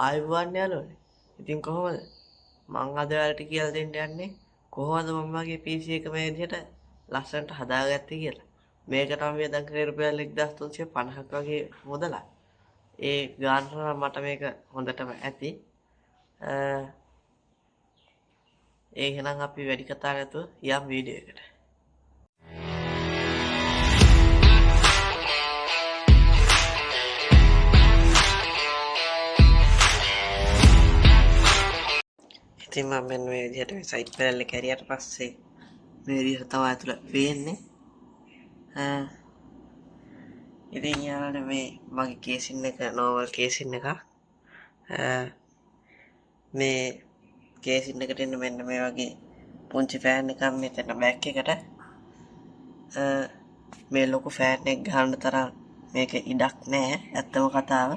ආයුබෝවන් යාළුවනේ. ඉතින් කොහොමද? මං අද ඔයාලට කියලා දෙන්න යන්නේ කොහොමද මම මගේ PC එක මේ විදිහට ලස්සනට හදාගත්තේ කියලා. මේකට මම වියදම් කරේ රුපියල් 1350ක් වගේ මුදලක්. ඒ ගානට නම් මට මේක හොඳටම ඇති. එහෙනම් අපි වැඩි කතා නැතුව යම් වීඩියෝ එකට. ඉතින් මම මෙන්න මේ විදිහට මේ සයිඩ් පැනල් එක ඇරියට පස්සේ මේ විදිහට තමයි ඇතුළ පේන්නේ. ඉතින් යාළුවනේ මේ මගේ කේසින් එක නෝමල් කේසින් එක. මේ කේසින් එකට එන්න මෙන්න මේ වගේ පුංචි ෆෑන් එකක් මෙතන බෑක් එකට. මේ ලොකු ෆෑන් එක ගහන්න තරම් මේක ඉඩක් නැහැ ඇත්තම කතාව.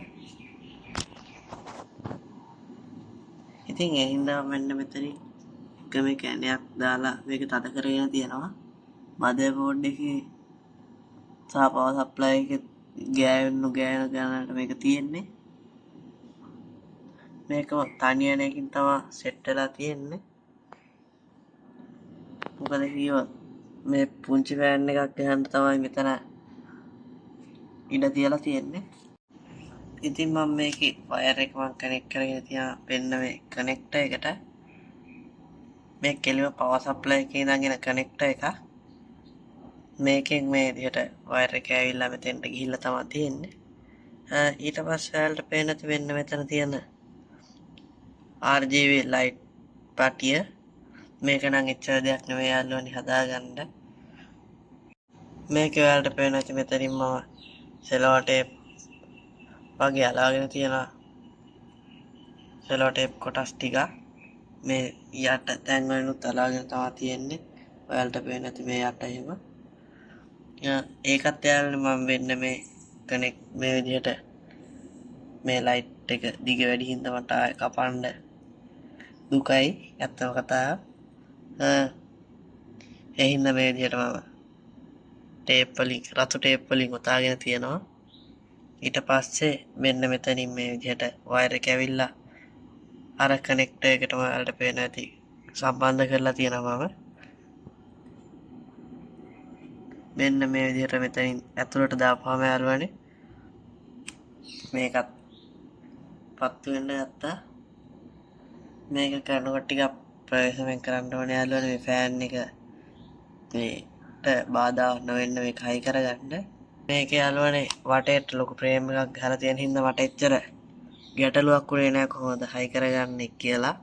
ඉතින් ඒ හින්දා මෙන්න මෙතනින් එක මේ කැණයක් දාලා මේක තද කරගෙන තියෙනවා. මදර්බෝඩ් එකේ සහ පවර් සප්ලයි එකේ ගෑවෙන්න මේක තියෙන්නේ. මේක තනියන එකකින් තමයි සෙට් වෙලා තියෙන්නේ. මොකද කිව්වොත් මේ පුංචි ෆෑන් එකක් ගහන්න තමයි මෙතන ඉඩ තියලා තියෙන්නේ. ඉතින් මම මේකේ වයර් එක මම කනෙක්ට් කරගෙන තියා වෙන්න මේ කනෙක්ටර් එකට. මේ කෙලිම පවර් සප්ලයි එකේ ඉඳන්ගෙන කනෙක්ටර් එක. මේකෙන් මේ විදිහට වයර් එක ඇවිල්ලා මෙතෙන්ට ගිහිල්ලා තමයි තියෙන්නේ. ඊට පස්සේ ඔයාලට පේන්න වෙන්න මෙතන තියෙන RGB light පටිය. මේක නම් එච්චර දෙයක් නෙවෙයි යාළුවනි හදාගන්න. මේක ඔයාලට පේන්න ඇති මෙතනින් මම සෙලෝ ටේප් වගේ අලාගෙන තියෙනවා. සෙලෝ ටේප් කොටස් ටික මේ යට තැන් වලිනුත් අලාගෙන තමයි තියෙන්නේ. ඔයාලට පේන්න ඇති මේ යට එහෙම. ඒකත් යාළුවනේ මම වෙන්න මේ කනෙක්ට් මේ විදිහට මේ ලයිට් එක දිග වැඩි හින්දා මට ආයෙ කපන්න දුකයි ඇත්තම කතාව. ඒ හින්දා මේ විදිහට මම ටේප් වලින් රතු ටේප් වලින් ඔතාගෙන තියෙනවා. ඊට පස්සේ මෙන්න මෙතනින් මේ විදිහට වයර් එක ඇවිල්ලා අර කනෙක්ටර් එකටම ඔයාලට පේන්න ඇති සම්බන්ධ කරලා තියෙනවා මම. මෙන්න මේ විදිහට මෙතනින් ඇතුළට දාපුවාම යාළුවනේ මේකත් පත්තු වෙන්න ගත්තා. මේක කරනකොට ටිකක් ප්‍රවේශමෙන් කරන්න ඕනේ යාළුවනේ මේ ෆෑන් එක මේට බාධා නොවෙන්න මේක හයි කරගන්න. මේක යාළුවනේ වටේට ලොකු ෆ්‍රේම් එකක් ගහලා තියෙන හින්දා මට එච්චර ගැටලුවක් උනේ නැහැ කොහොමද හයි කරගන්නේ කියලා.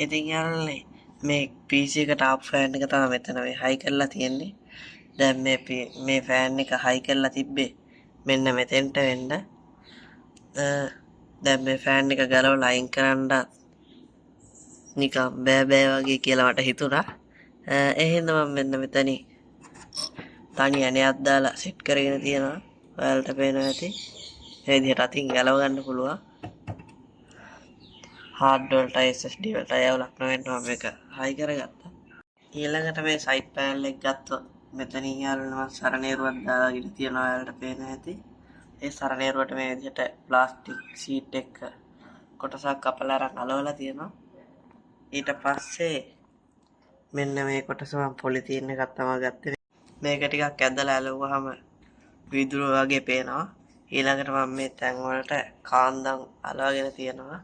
ඉතින් යාළුවනේ මේ PC එකට ආප් ෆෑන් එක තමයි මෙතන මේ හයි කරලා තියෙන්නේ. දැන් මේ ෆෑන් එක හයි කරලා තිබ්බේ මෙන්න මෙතෙන්ට වෙන්න. දැන් මේ ෆෑන් එක ගලවලා අයින් කරන්න නිකන් බෑ වගේ කියලා මට හිතුණා. ඒ හින්දා මම මෙන්න මෙතනින් තනි ඇණයක් දාලා සෙට් කරගෙන තියෙනවා. ඔයාලට පේනවා ඇති. මේ විදිහට අතින් ගලව ගන්න පුළුවන්. hard වලට SSD වලට යවලක් නොවෙන්න මම මේක හයි කරගත්තා. ඊළඟට මේ සයිඩ් පැනල් එක ගත්තොත් මෙතනින් යාළුවනේ මම සරණේරුවක් දාලාගෙන තියෙනවා. ඔයාලට පේනවා ඇති. ඒ සරණේරුවට මේ විදිහට ප්ලාස්ටික් සීට් එක කොටසක් කපලා අරන් අලවලා තියෙනවා. ඊට පස්සේ මෙන්න මේ කොටස මම පොලිතීන් එකක් තමයි ගත්තේ. මේක ටිකක් ඇදලා ඇලුවාම විදුර වගේ පේනවා. ඊළඟට මම මේ තැන් වලට කාන්දම් අලවගෙන තියෙනවා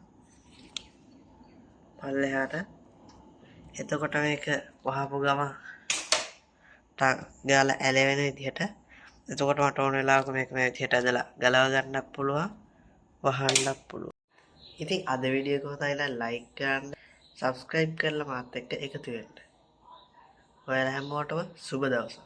පල්ලෙහාට. එතකොට මේක වහපු ගම ගාලා ඇලවෙන විදිහට. එතකොට මට ඕන වෙලාවක මේක මේ විදිහට ඇදලා ගලව ගන්නත් පුළුවන් වහන්නත් පුළුවන්. ඉතින් අද වීඩියෝ එක හොඳයි නම් ලයික් කරන්න, subscribe කරලා මාත් එක්ක එකතු වෙන්න. ඔයාලා හැමෝටම සුබ දවසක්.